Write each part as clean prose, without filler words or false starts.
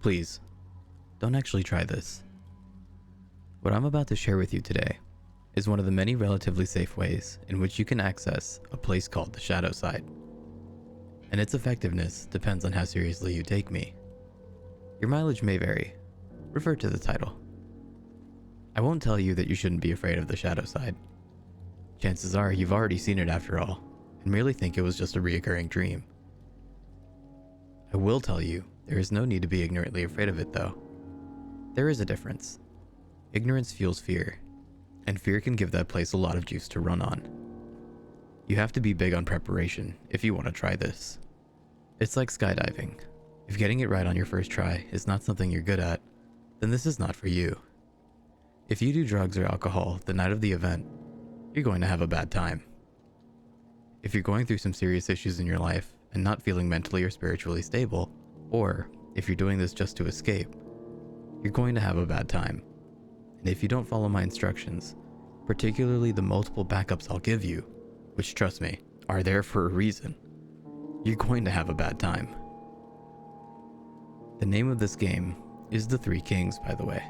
Please, don't actually try this. What I'm about to share with you today is one of the many relatively safe ways in which you can access a place called the shadow side. And its effectiveness depends on how seriously you take me. Your mileage may vary. Refer to the title. I won't tell you that you shouldn't be afraid of the shadow side. Chances are you've already seen it after all, and merely think it was just a reoccurring dream. I will tell you there is no need to be ignorantly afraid of it though. There is a difference. Ignorance fuels fear, and fear can give that place a lot of juice to run on. You have to be big on preparation if you want to try this. It's like skydiving. If getting it right on your first try is not something you're good at, then this is not for you. If you do drugs or alcohol the night of the event, you're going to have a bad time. If you're going through some serious issues in your life and not feeling mentally or spiritually stable, or if you're doing this just to escape, you're going to have a bad time. And if you don't follow my instructions, particularly the multiple backups I'll give you, which trust me, are there for a reason, you're going to have a bad time. The name of this game is The Three Kings, by the way.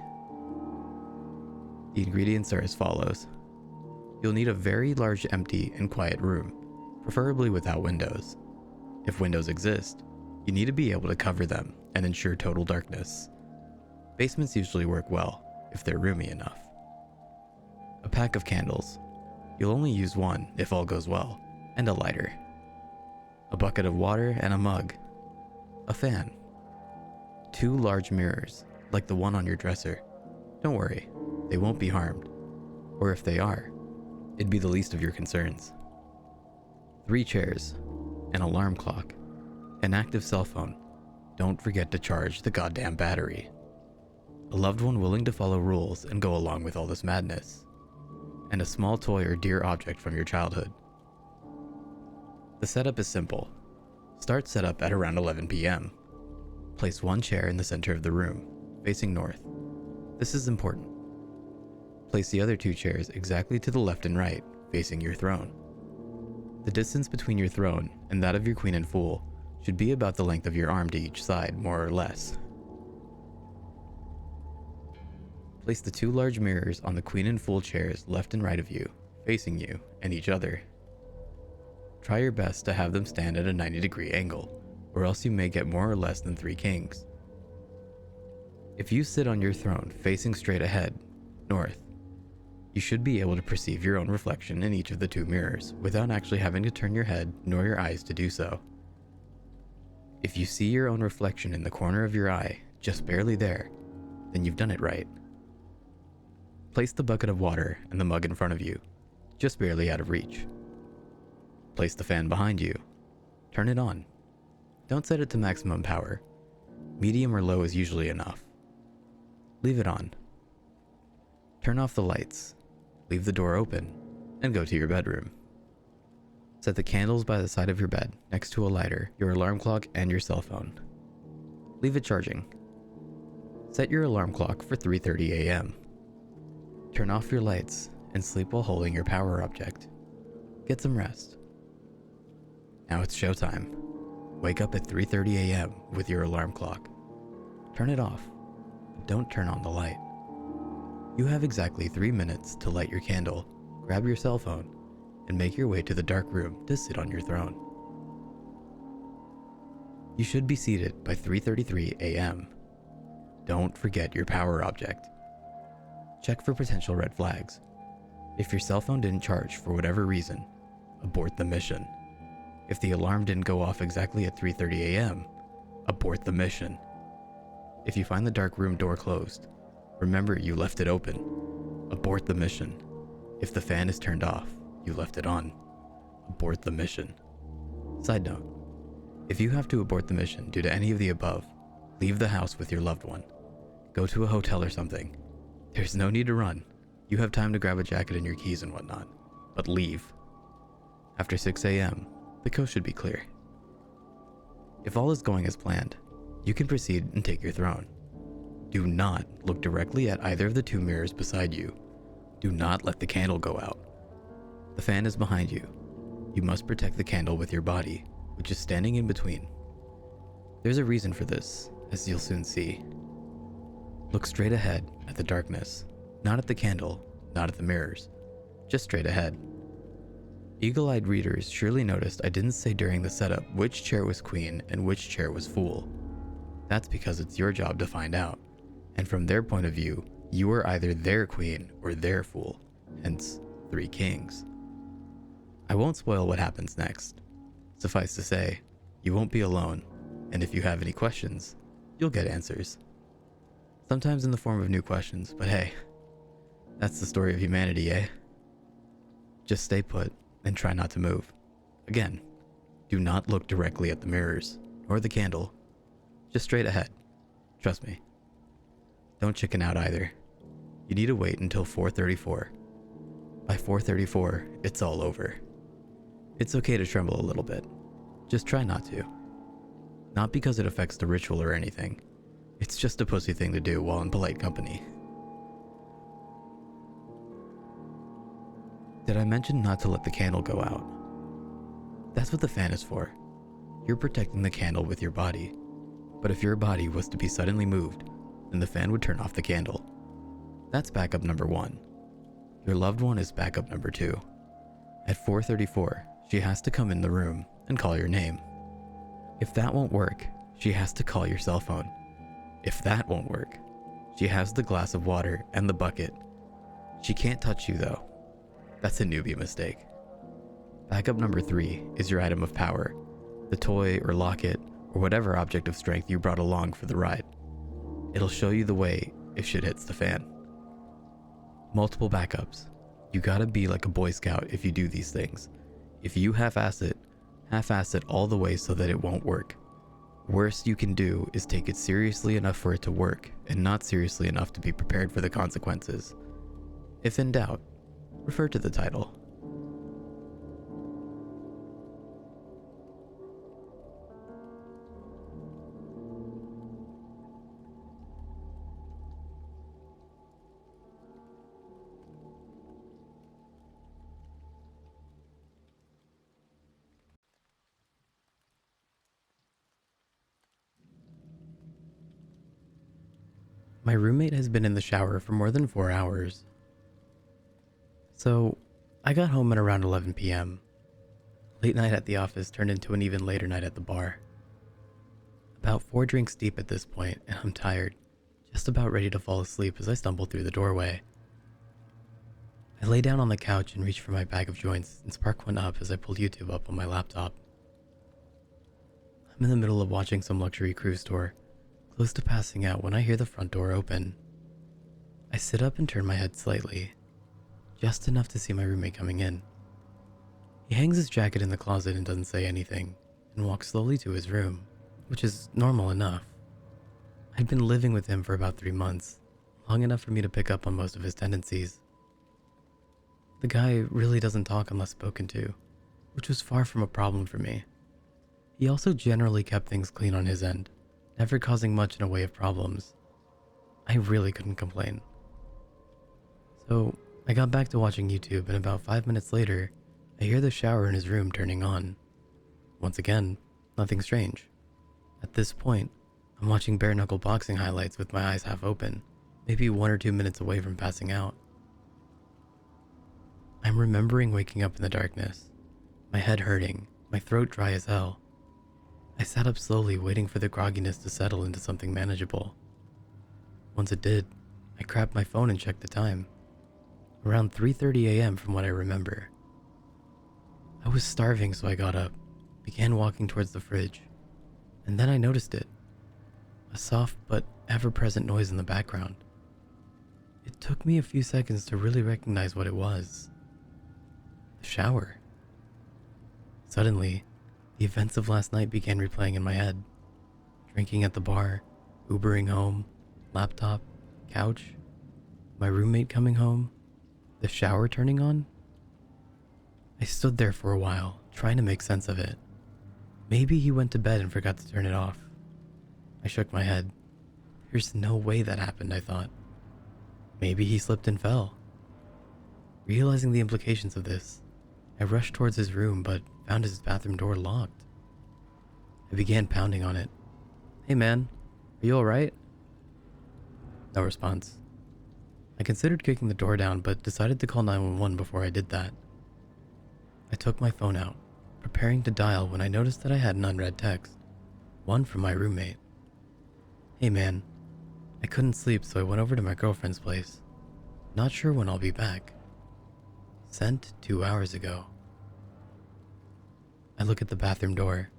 The ingredients are as follows. You'll need a very large, empty, and quiet room, preferably without windows. If windows exist, you need to be able to cover them and ensure total darkness. Basements usually work well, if they're roomy enough. A pack of candles. You'll only use one if all goes well, and a lighter. A bucket of water and a mug. A fan. 2 large mirrors, like the one on your dresser. Don't worry, they won't be harmed. Or if they are, it'd be the least of your concerns. 3 chairs, an alarm clock, an active cell phone. Don't forget to charge the goddamn battery. A loved one willing to follow rules and go along with all this madness. And a small toy or dear object from your childhood. The setup is simple. Start setup at around 11 p.m. Place 1 chair in the center of the room, facing north. This is important. Place the other 2 chairs exactly to the left and right, facing your throne. The distance between your throne and that of your queen and fool should be about the length of your arm to each side, more or less. Place the 2 large mirrors on the queen and fool chairs left and right of you, facing you and each other. Try your best to have them stand at a 90-degree angle, or else you may get more or less than 3 kings. If you sit on your throne facing straight ahead, north, you should be able to perceive your own reflection in each of the 2 mirrors without actually having to turn your head nor your eyes to do so. If you see your own reflection in the corner of your eye, just barely there, then you've done it right. Place the bucket of water and the mug in front of you, just barely out of reach. Place the fan behind you. Turn it on. Don't set it to maximum power. Medium or low is usually enough. Leave it on. Turn off the lights. Leave the door open, and go to your bedroom. Set the candles by the side of your bed, next to a lighter, your alarm clock, and your cell phone. Leave it charging. Set your alarm clock for 3:30 a.m. Turn off your lights and sleep while holding your power object. Get some rest. Now it's showtime. Wake up at 3:30 a.m. with your alarm clock. Turn it off, but don't turn on the light. You have exactly 3 minutes to light your candle, grab your cell phone, and make your way to the dark room to sit on your throne. You should be seated by 3:33 a.m. Don't forget your power object. Check for potential red flags. If your cell phone didn't charge for whatever reason, abort the mission. If the alarm didn't go off exactly at 3:30 a.m., abort the mission. If you find the dark room door closed, remember you left it open. Abort the mission. If the fan is turned off, you left it on. Abort the mission. Side note, if you have to abort the mission due to any of the above, leave the house with your loved one. Go to a hotel or something. There's no need to run. You have time to grab a jacket and your keys and whatnot, but leave. After 6 a.m., the coast should be clear. If all is going as planned, you can proceed and take your throne. Do not look directly at either of the 2 mirrors beside you. Do not let the candle go out. The fan is behind you. You must protect the candle with your body, which is standing in between. There's a reason for this, as you'll soon see. Look straight ahead at the darkness, not at the candle, not at the mirrors, just straight ahead. Eagle-eyed readers surely noticed I didn't say during the setup which chair was queen and which chair was fool. That's because it's your job to find out, and from their point of view, you are either their queen or their fool, hence 3 kings. I won't spoil what happens next. Suffice to say, you won't be alone, and if you have any questions, you'll get answers. Sometimes in the form of new questions, but hey, that's the story of humanity, eh? Just stay put and try not to move. Again, do not look directly at the mirrors, nor the candle. Just straight ahead. Trust me. Don't chicken out either. You need to wait until 4:34. By 4:34, it's all over. It's okay to tremble a little bit. Just try not to. Not because it affects the ritual or anything. It's just a pussy thing to do while in polite company. Did I mention not to let the candle go out? That's what the fan is for. You're protecting the candle with your body. But if your body was to be suddenly moved, then the fan would turn off the candle. That's backup number 1. Your loved one is backup number 2. At 4:34, she has to come in the room and call your name. If that won't work, she has to call your cell phone. If that won't work, she has the glass of water and the bucket. She can't touch you though. That's a newbie mistake. Backup number 3 is your item of power, the toy or locket or whatever object of strength you brought along for the ride. It'll show you the way if shit hits the fan. Multiple backups. You gotta be like a Boy Scout if you do these things. If you half-ass it all the way so that it won't work. Worst you can do is take it seriously enough for it to work and not seriously enough to be prepared for the consequences. If in doubt, refer to the title. My roommate has been in the shower for more than 4 hours. So, I got home at around 11 p.m. Late night at the office turned into an even later night at the bar. About 4 drinks deep at this point, and I'm tired, just about ready to fall asleep as I stumble through the doorway. I lay down on the couch and reach for my bag of joints, and spark went up as I pulled YouTube up on my laptop. I'm in the middle of watching some luxury cruise tour, close to passing out when I hear the front door open. I sit up and turn my head slightly, just enough to see my roommate coming in. He hangs his jacket in the closet and doesn't say anything, and walks slowly to his room, which is normal enough. I'd been living with him for about 3 months, long enough for me to pick up on most of his tendencies. The guy really doesn't talk unless spoken to, which was far from a problem for me. He also generally kept things clean on his end, never causing much in a way of problems. I really couldn't complain. So, I got back to watching YouTube, and about 5 minutes later, I hear the shower in his room turning on. Once again, nothing strange. At this point, I'm watching bare knuckle boxing highlights with my eyes half open, maybe 1 or 2 minutes away from passing out. I'm remembering waking up in the darkness, my head hurting, my throat dry as hell. I sat up slowly, waiting for the grogginess to settle into something manageable. Once it did, I grabbed my phone and checked the time. Around 3:30 a.m. from what I remember. I was starving, so I got up, began walking towards the fridge, and then I noticed it. A soft but ever-present noise in the background. It took me a few seconds to really recognize what it was. The shower. Suddenly, the events of last night began replaying in my head. Drinking at the bar, Ubering home, laptop, couch, my roommate coming home, the shower turning on. I stood there for a while, trying to make sense of it. Maybe he went to bed and forgot to turn it off. I shook my head. There's no way that happened, I thought. Maybe he slipped and fell. Realizing the implications of this, I rushed towards his room but found his bathroom door locked. I began pounding on it. "Hey man, Are you alright? No response. I considered kicking the door down, but decided to call 911 before I did that. I took my phone out, preparing to dial when I noticed that I had an unread text. One from my roommate. Hey man, I couldn't sleep, so I went over to my girlfriend's place. Not sure when I'll be back. Sent 2 hours ago. I look at the bathroom door,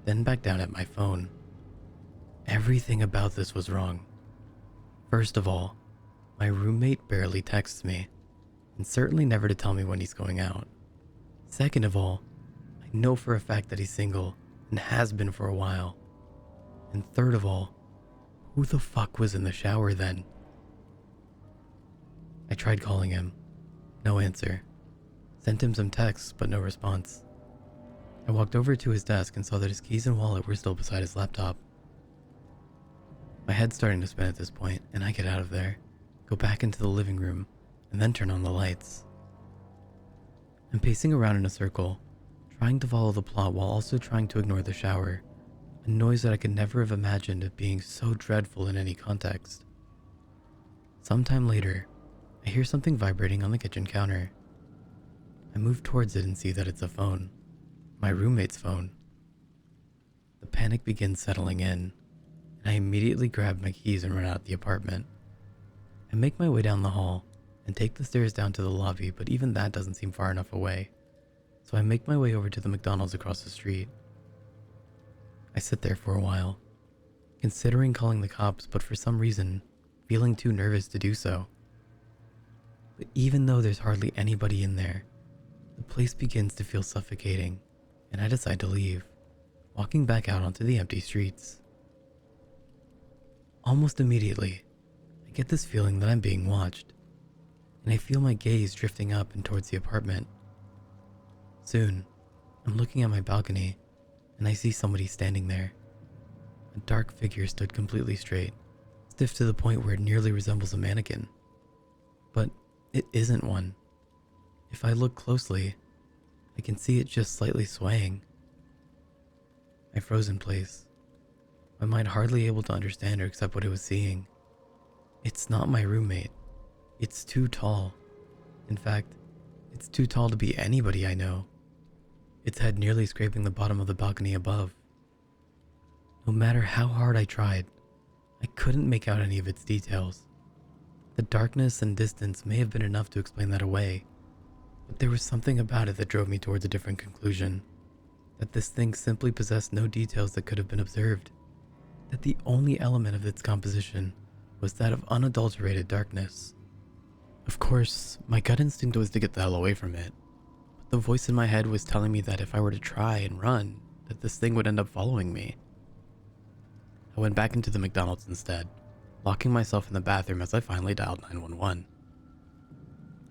then back down at my phone. Everything about this was wrong. First of all, my roommate barely texts me, and certainly never to tell me when he's going out. Second of all, I know for a fact that he's single, and has been for a while. And third of all, who the fuck was in the shower then? I tried calling him. No answer. Sent him some texts, but no response. I walked over to his desk and saw that his keys and wallet were still beside his laptop. My head's starting to spin at this point, and I get out of there, go back into the living room, and then turn on the lights. I'm pacing around in a circle, trying to follow the plot while also trying to ignore the shower, a noise that I could never have imagined of being so dreadful in any context. Sometime later, I hear something vibrating on the kitchen counter. I move towards it and see that it's a phone. My roommate's phone. The panic begins settling in, and I immediately grab my keys and run out of the apartment. I make my way down the hall and take the stairs down to the lobby, but even that doesn't seem far enough away, so I make my way over to the McDonald's across the street. I sit there for a while, considering calling the cops, but for some reason, feeling too nervous to do so. But even though there's hardly anybody in there, the place begins to feel suffocating, and I decide to leave, walking back out onto the empty streets. Almost immediately, I get this feeling that I'm being watched, and I feel my gaze drifting up and towards the apartment. Soon, I'm looking at my balcony, and I see somebody standing there. A dark figure stood completely straight, stiff to the point where it nearly resembles a mannequin. But it isn't one. If I look closely, I can see it just slightly swaying. I froze in place, my mind hardly able to understand or accept what I was seeing. It's not my roommate. It's too tall. In fact, it's too tall to be anybody I know. Its head nearly scraping the bottom of the balcony above. No matter how hard I tried, I couldn't make out any of its details. The darkness and distance may have been enough to explain that away, but there was something about it that drove me towards a different conclusion. That this thing simply possessed no details that could have been observed. That the only element of its composition was that of unadulterated darkness. Of course, my gut instinct was to get the hell away from it, but the voice in my head was telling me that if I were to try and run, that this thing would end up following me. I went back into the McDonald's instead, locking myself in the bathroom as I finally dialed 911.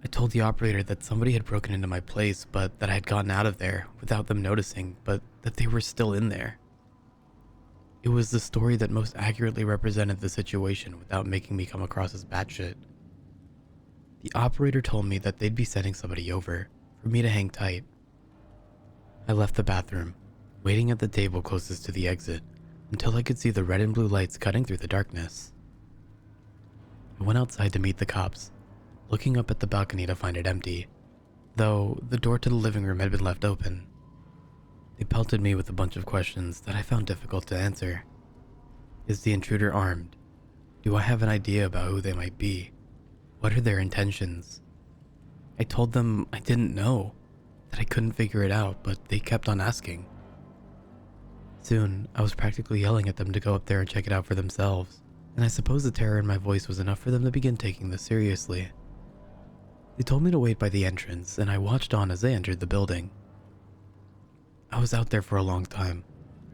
I told the operator that somebody had broken into my place, but that I had gotten out of there without them noticing, but that they were still in there. It was the story that most accurately represented the situation without making me come across as batshit. The operator told me that they'd be sending somebody over, for me to hang tight. I left the bathroom, waiting at the table closest to the exit, until I could see the red and blue lights cutting through the darkness. I went outside to meet the cops, looking up at the balcony to find it empty, though the door to the living room had been left open. They pelted me with a bunch of questions that I found difficult to answer. Is the intruder armed? Do I have an idea about who they might be? What are their intentions? I told them I didn't know, that I couldn't figure it out, but they kept on asking. Soon, I was practically yelling at them to go up there and check it out for themselves, and I suppose the terror in my voice was enough for them to begin taking this seriously. They told me to wait by the entrance, and I watched on as they entered the building. I was out there for a long time,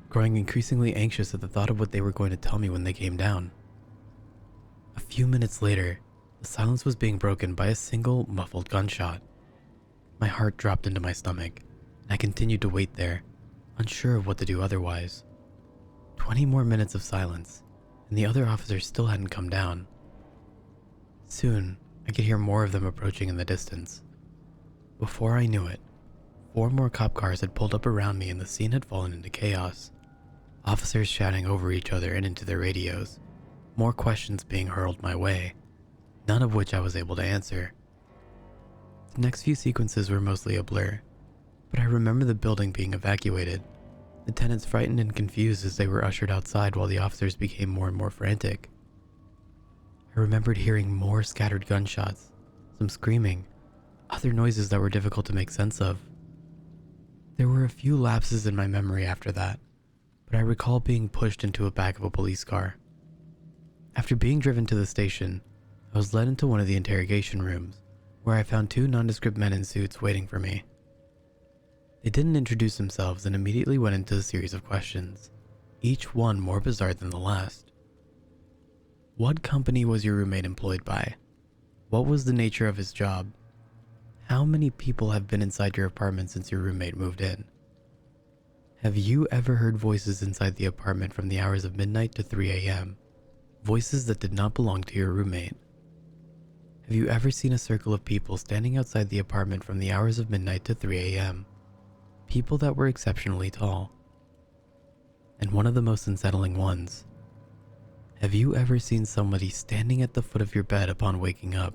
growing increasingly anxious at the thought of what they were going to tell me when they came down. A few minutes later, the silence was being broken by a single, muffled gunshot. My heart dropped into my stomach, and I continued to wait there, unsure of what to do otherwise. 20 more minutes of silence, and the other officers still hadn't come down. Soon, I could hear more of them approaching in the distance. Before I knew it, 4 more cop cars had pulled up around me and the scene had fallen into chaos. Officers shouting over each other and into their radios, more questions being hurled my way, none of which I was able to answer. The next few sequences were mostly a blur, but I remember the building being evacuated, the tenants frightened and confused as they were ushered outside while the officers became more and more frantic. I remembered hearing more scattered gunshots, some screaming, other noises that were difficult to make sense of. There were a few lapses in my memory after that, but I recall being pushed into a back of a police car. After being driven to the station, I was led into one of the interrogation rooms, where I found two nondescript men in suits waiting for me. They didn't introduce themselves and immediately went into a series of questions, each one more bizarre than the last. What company was your roommate employed by? What was the nature of his job? How many people have been inside your apartment since your roommate moved in? Have you ever heard voices inside the apartment from the hours of midnight to 3 a.m.? Voices that did not belong to your roommate? Have you ever seen a circle of people standing outside the apartment from the hours of midnight to 3 a.m.? People that were exceptionally tall. And one of the most unsettling ones. Have you ever seen somebody standing at the foot of your bed upon waking up,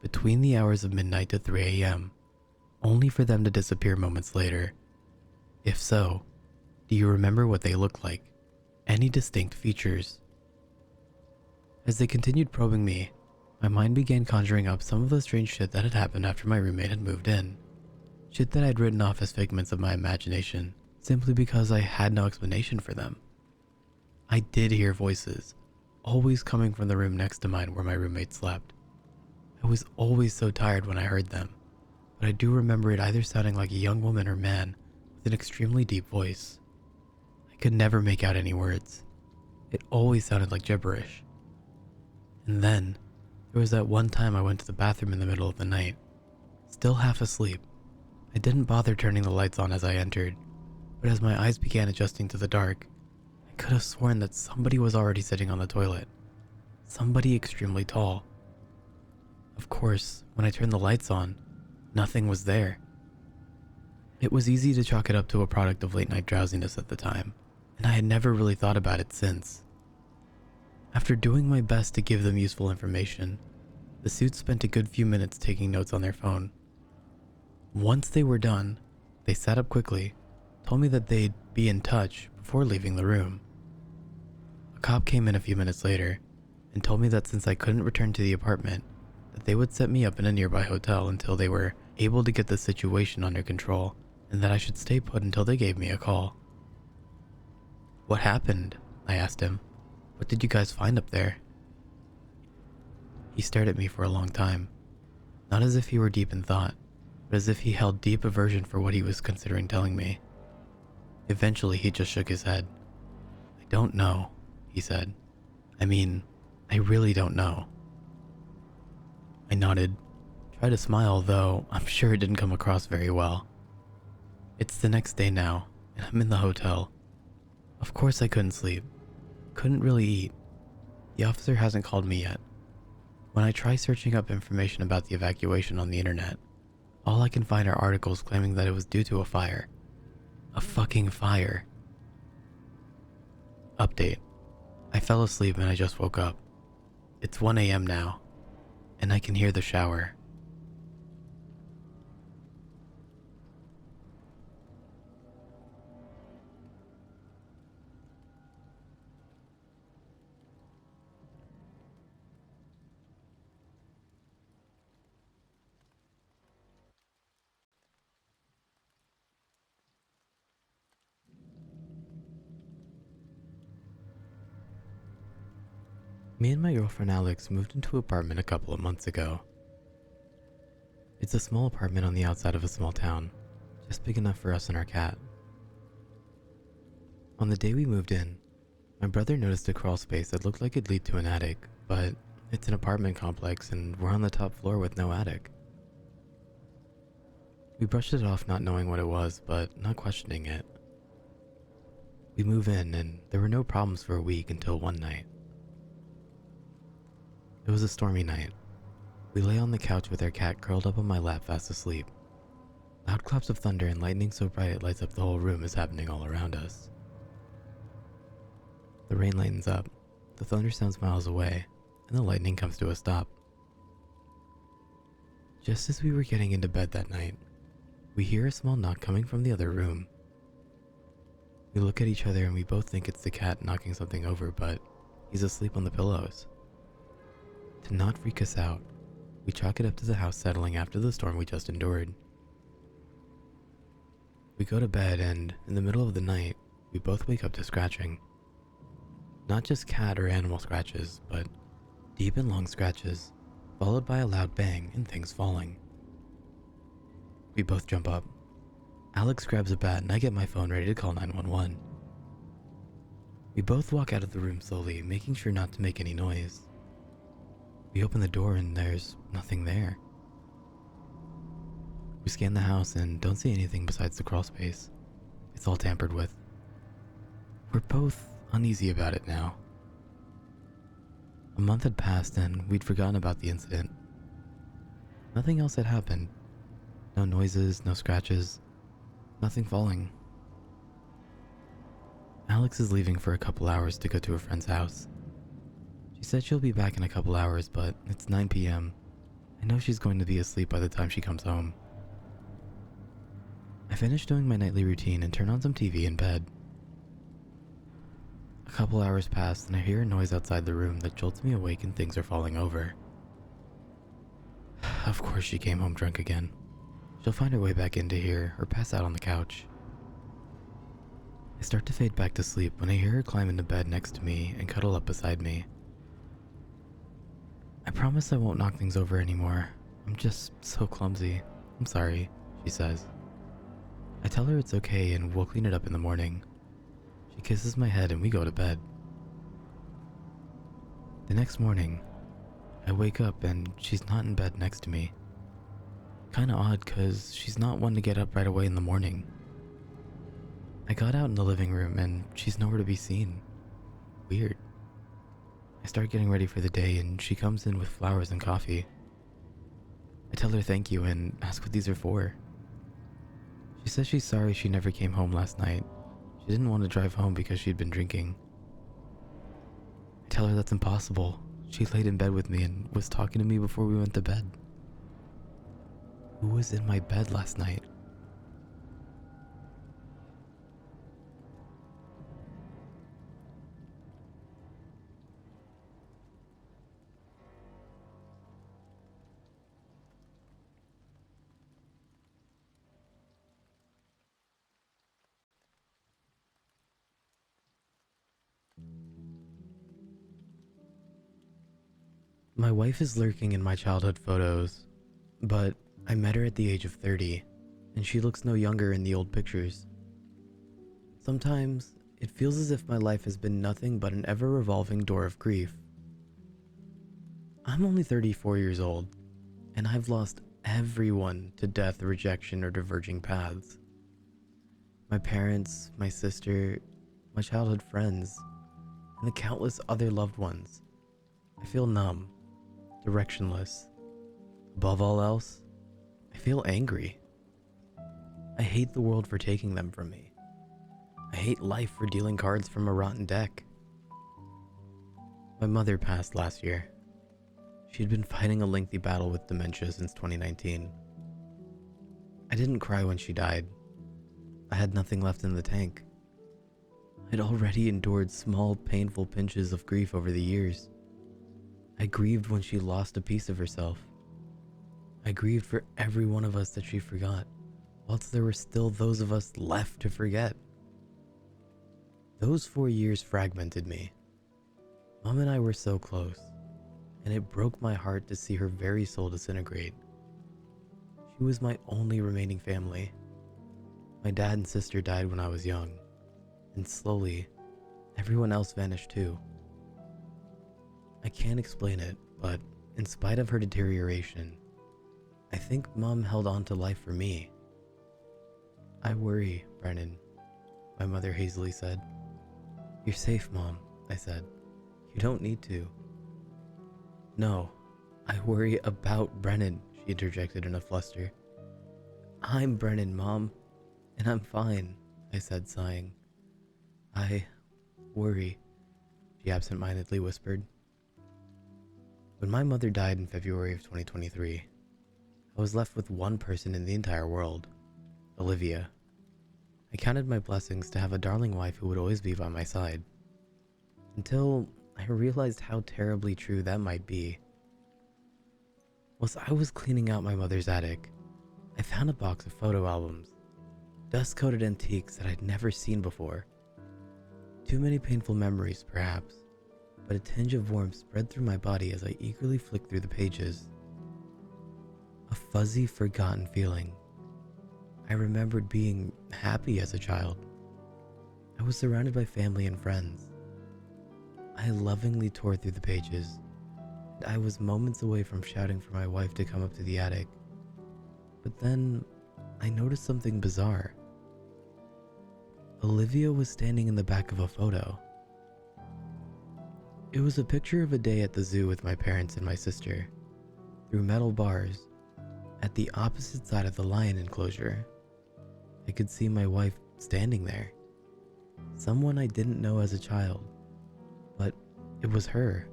between the hours of midnight to 3 a.m., only for them to disappear moments later? If so, do you remember what they looked like? Any distinct features? As they continued probing me, my mind began conjuring up some of the strange shit that had happened after my roommate had moved in. Shit that I'd written off as figments of my imagination, simply because I had no explanation for them. I did hear voices, always coming from the room next to mine where my roommate slept. I was always so tired when I heard them, but I do remember it either sounding like a young woman or man with an extremely deep voice. I could never make out any words. It always sounded like gibberish. And then, there was that one time I went to the bathroom in the middle of the night, still half asleep. I didn't bother turning the lights on as I entered, but as my eyes began adjusting to the dark, I could have sworn that somebody was already sitting on the toilet. Somebody extremely tall. Of course, when I turned the lights on, nothing was there. It was easy to chalk it up to a product of late-night drowsiness at the time, and I had never really thought about it since. After doing my best to give them useful information, the suits spent a good few minutes taking notes on their phone. Once they were done, they sat up quickly, told me that they'd be in touch before leaving the room. A cop came in a few minutes later and told me that since I couldn't return to the apartment, that they would set me up in a nearby hotel until they were able to get the situation under control, and that I should stay put until they gave me a call. "What happened?" I asked him. "What did you guys find up there?" He stared at me for a long time, not as if he were deep in thought, but as if he held deep aversion for what he was considering telling me. Eventually, he just shook his head. "I don't know," he said. "I mean, I really don't know." I nodded, tried to smile, though I'm sure it didn't come across very well. It's the next day now, and I'm in the hotel. Of course I couldn't sleep. Couldn't really eat. The officer hasn't called me yet. When I try searching up information about the evacuation on the internet, all I can find are articles claiming that it was due to a fire. A fucking fire. Update. I fell asleep and I just woke up. It's 1 a.m. now, and I can hear the shower. Me and my girlfriend Alex moved into an apartment a couple of months ago. It's a small apartment on the outside of a small town, just big enough for us and our cat. On the day we moved in, my brother noticed a crawl space that looked like it'd lead to an attic, but it's an apartment complex and we're on the top floor with no attic. We brushed it off not knowing what it was, but not questioning it. We move in and there were no problems for a week until one night. It was a stormy night. We lay on the couch with our cat curled up on my lap fast asleep. Loud claps of thunder and lightning so bright it lights up the whole room is happening all around us. The rain lightens up, the thunder sounds miles away, and the lightning comes to a stop. Just as we were getting into bed that night, we hear a small knock coming from the other room. We look at each other and we both think it's the cat knocking something over, but he's asleep on the pillows. To not freak us out, we chalk it up to the house settling after the storm we just endured. We go to bed and, in the middle of the night, we both wake up to scratching. Not just cat or animal scratches, but deep and long scratches, followed by a loud bang and things falling. We both jump up. Alex grabs a bat and I get my phone ready to call 911. We both walk out of the room slowly, making sure not to make any noise. We open the door and there's nothing there. We scan the house and don't see anything besides the crawl space. It's all tampered with. We're both uneasy about it now. A month had passed and we'd forgotten about the incident. Nothing else had happened. No noises, no scratches, nothing falling. Alex is leaving for a couple hours to go to a friend's house. She said she'll be back in a couple hours, but it's 9 p.m. I know she's going to be asleep by the time she comes home. I finish doing my nightly routine and turn on some TV in bed. A couple hours pass and I hear a noise outside the room that jolts me awake and things are falling over. Of course she came home drunk again. She'll find her way back into here or pass out on the couch. I start to fade back to sleep when I hear her climb into bed next to me and cuddle up beside me. I promise I won't knock things over anymore. I'm just so clumsy. I'm sorry, she says. I tell her it's okay and we'll clean it up in the morning. She kisses my head and we go to bed. The next morning, I wake up and she's not in bed next to me. Kinda odd cause she's not one to get up right away in the morning. I got out in the living room and she's nowhere to be seen. Weird. I start getting ready for the day and she comes in with flowers and coffee. I tell her thank you and ask what these are for. She says she's sorry she never came home last night. She didn't want to drive home because she'd been drinking. I tell her that's impossible. She laid in bed with me and was talking to me before we went to bed. Who was in my bed last night? My wife is lurking in my childhood photos, but I met her at the age of 30, and she looks no younger in the old pictures. Sometimes, it feels as if my life has been nothing but an ever-revolving door of grief. I'm only 34 years old, and I've lost everyone to death, rejection, or diverging paths. My parents, my sister, my childhood friends, and the countless other loved ones. I feel numb, directionless. Above all else, I feel angry. I hate the world for taking them from me. I hate life for dealing cards from a rotten deck. My mother passed last year. She'd been fighting a lengthy battle with dementia since 2019. I didn't cry when she died. I had nothing left in the tank. I'd already endured small, painful pinches of grief over the years. I grieved when she lost a piece of herself. I grieved for every one of us that she forgot, whilst there were still those of us left to forget. Those 4 years fragmented me. Mom and I were so close, and it broke my heart to see her very soul disintegrate. She was my only remaining family. My dad and sister died when I was young, and slowly, everyone else vanished too. I can't explain it, but in spite of her deterioration, I think Mom held on to life for me. I worry, Brennan, my mother hazily said. You're safe, Mom, I said. You don't need to. No, I worry about Brennan, she interjected in a fluster. I'm Brennan, Mom, and I'm fine, I said, sighing. I worry. she absentmindedly whispered. When my mother died in February of 2023, I was left with one person in the entire world, Olivia. I counted my blessings to have a darling wife who would always be by my side, until I realized how terribly true that might be. Whilst I was cleaning out my mother's attic, I found a box of photo albums, dust-coated antiques that I'd never seen before. Too many painful memories, perhaps, but a tinge of warmth spread through my body as I eagerly flicked through the pages. A fuzzy, forgotten feeling. I remembered being happy as a child. I was surrounded by family and friends. I lovingly tore through the pages, and I was moments away from shouting for my wife to come up to the attic. But then, I noticed something bizarre. Olivia was standing in the back of a photo. It was a picture of a day at the zoo with my parents and my sister, through metal bars, at the opposite side of the lion enclosure. I could see my wife standing there. Someone I didn't know as a child, but it was her.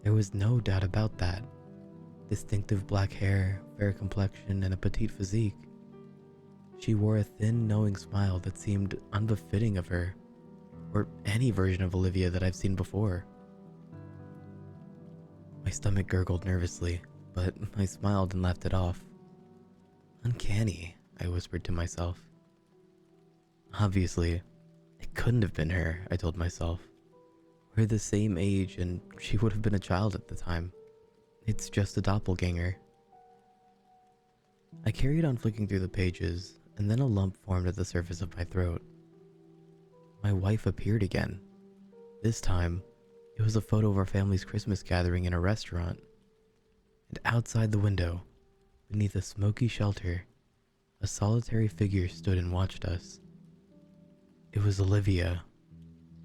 There was no doubt about that. Distinctive black hair, fair complexion, and a petite physique. She wore a thin, knowing smile that seemed unbefitting of her, or any version of Olivia that I've seen before. My stomach gurgled nervously, but I smiled and laughed it off. Uncanny, I whispered to myself. Obviously, it couldn't have been her, I told myself. We're the same age and she would have been a child at the time. It's just a doppelganger. I carried on flicking through the pages, and then a lump formed at the surface of my throat. My wife appeared again. This time, it was a photo of our family's Christmas gathering in a restaurant. And outside the window, beneath a smoky shelter, a solitary figure stood and watched us. It was Olivia,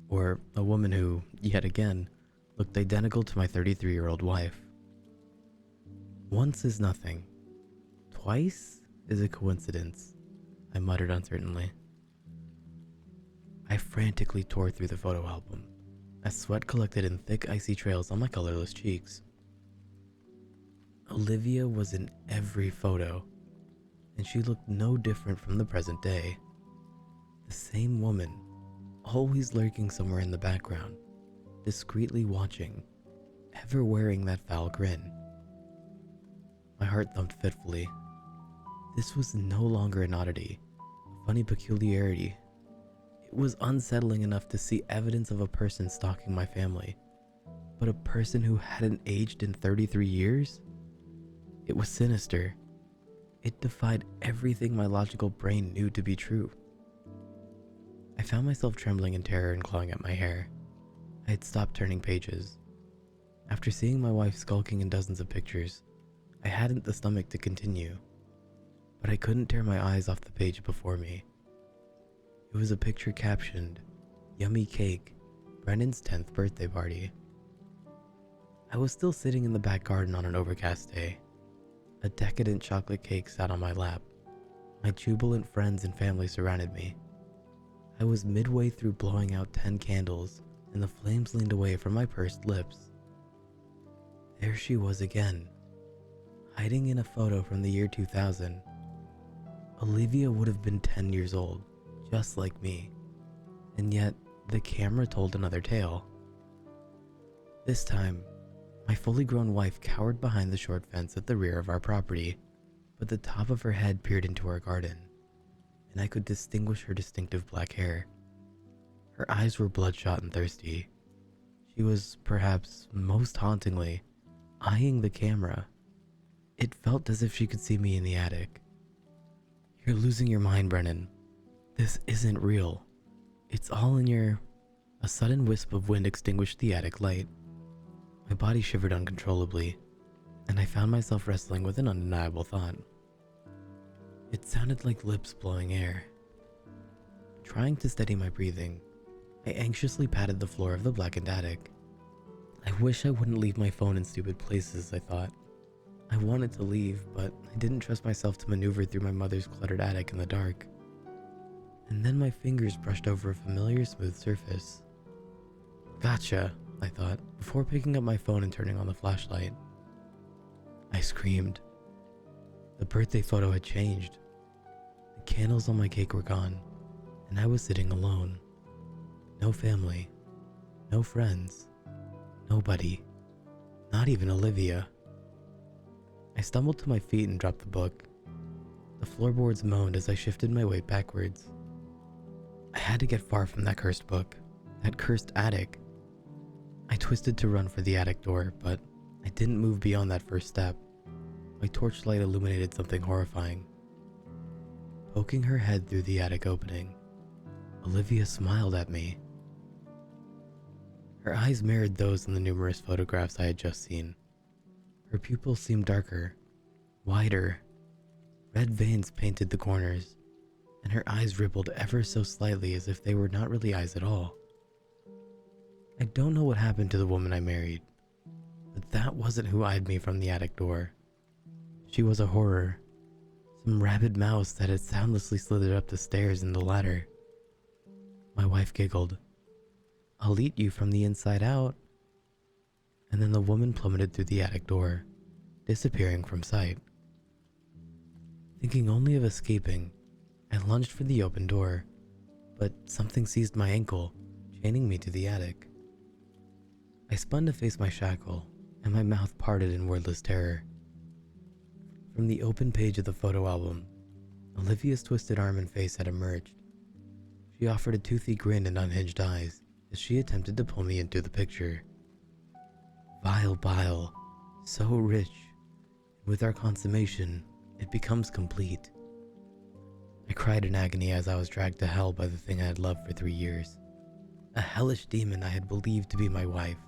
or a woman who, yet again, looked identical to my 33-year-old wife. Once is nothing. Twice is a coincidence, I muttered uncertainly. I frantically tore through the photo album, as sweat collected in thick icy trails on my colorless cheeks. Olivia was in every photo, and she looked no different from the present day. The same woman, always lurking somewhere in the background, discreetly watching, ever wearing that foul grin. My heart thumped fitfully. This was no longer an oddity, a funny peculiarity. It was unsettling enough to see evidence of a person stalking my family, but a person who hadn't aged in 33 years? It was sinister. It defied everything my logical brain knew to be true. I found myself trembling in terror and clawing at my hair. I had stopped turning pages. After seeing my wife skulking in dozens of pictures, I hadn't the stomach to continue, but I couldn't tear my eyes off the page before me. It was a picture captioned, "Yummy Cake, Brennan's 10th birthday party." I was still sitting in the back garden on an overcast day. A decadent chocolate cake sat on my lap. My jubilant friends and family surrounded me. I was midway through blowing out 10 candles, and the flames leaned away from my pursed lips. There she was again, hiding in a photo from the year 2000. Olivia would have been 10 years old, just like me, and yet the camera told another tale. This time, my fully grown wife cowered behind the short fence at the rear of our property, but the top of her head peered into our garden, and I could distinguish her distinctive black hair. Her eyes were bloodshot and thirsty. She was, perhaps most hauntingly, eyeing the camera. It felt as if she could see me in the attic. "You're losing your mind, Brennan. This isn't real. It's all in your..." A sudden wisp of wind extinguished the attic light. My body shivered uncontrollably, and I found myself wrestling with an undeniable thought. It sounded like lips blowing air. Trying to steady my breathing, I anxiously patted the floor of the blackened attic. I wish I wouldn't leave my phone in stupid places, I thought. I wanted to leave, but I didn't trust myself to maneuver through my mother's cluttered attic in the dark. And then my fingers brushed over a familiar smooth surface. Gotcha, I thought, before picking up my phone and turning on the flashlight. I screamed. The birthday photo had changed. The candles on my cake were gone, and I was sitting alone. No family, no friends, nobody, not even Olivia. I stumbled to my feet and dropped the book. The floorboards moaned as I shifted my weight backwards. I had to get far from that cursed book, that cursed attic. I twisted to run for the attic door, but I didn't move beyond that first step. My torchlight illuminated something horrifying. Poking her head through the attic opening, Olivia smiled at me. Her eyes mirrored those in the numerous photographs I had just seen. Her pupils seemed darker, wider. Red veins painted the corners, and her eyes rippled ever so slightly as if they were not really eyes at all. I don't know what happened to the woman I married, but that wasn't who eyed me from the attic door. She was a horror, some rabid mouse that had soundlessly slithered up the stairs and the ladder. My wife giggled. "I'll eat you from the inside out." And then the woman plummeted through the attic door, disappearing from sight. Thinking only of escaping, I lunged for the open door, but something seized my ankle, chaining me to the attic. I spun to face my shackle, and my mouth parted in wordless terror. From the open page of the photo album, Olivia's twisted arm and face had emerged. She offered a toothy grin and unhinged eyes as she attempted to pull me into the picture. Vile bile, so rich, and with our consummation, it becomes complete. I cried in agony as I was dragged to hell by the thing I had loved for 3 years. A hellish demon I had believed to be my wife,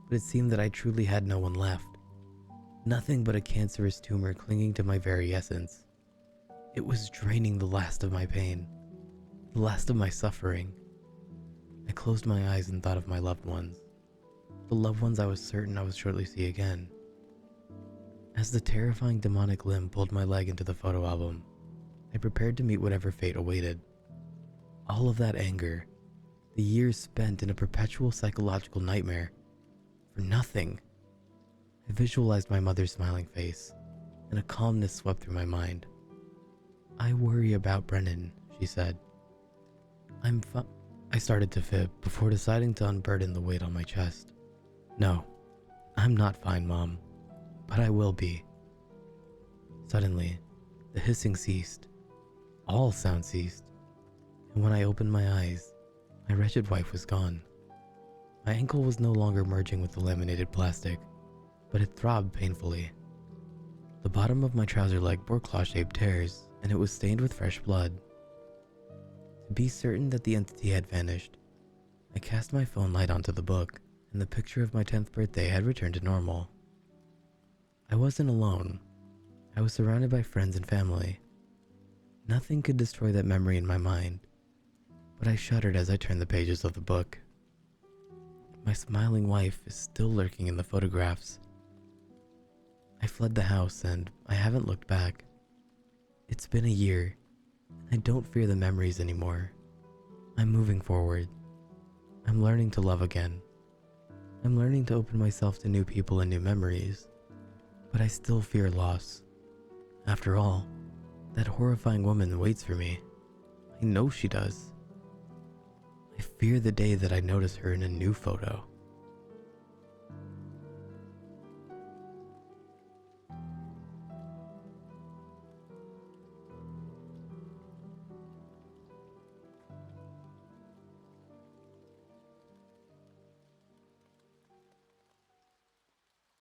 but it seemed that I truly had no one left. Nothing but a cancerous tumor clinging to my very essence. It was draining the last of my pain, the last of my suffering. I closed my eyes and thought of my loved ones, the loved ones I was certain I would shortly see again. As the terrifying demonic limb pulled my leg into the photo album, I prepared to meet whatever fate awaited. All of that anger, the years spent in a perpetual psychological nightmare, for nothing. I visualized my mother's smiling face, and a calmness swept through my mind. "I worry about Brennan," she said. I started to fib before deciding to unburden the weight on my chest. "No, I'm not fine, Mom, but I will be." Suddenly, the hissing ceased. All sound ceased, and when I opened my eyes, my wretched wife was gone. My ankle was no longer merging with the laminated plastic, but it throbbed painfully. The bottom of my trouser leg bore claw-shaped tears, and it was stained with fresh blood. To be certain that the entity had vanished, I cast my phone light onto the book, and the picture of my 10th birthday had returned to normal. I wasn't alone. I was surrounded by friends and family. Nothing could destroy that memory in my mind, but I shuddered as I turned the pages of the book. My smiling wife is still lurking in the photographs. I fled the house and I haven't looked back. It's been a year, and I don't fear the memories anymore. I'm moving forward. I'm learning to love again. I'm learning to open myself to new people and new memories, but I still fear loss. After all, that horrifying woman waits for me. I know she does. I fear the day that I notice her in a new photo.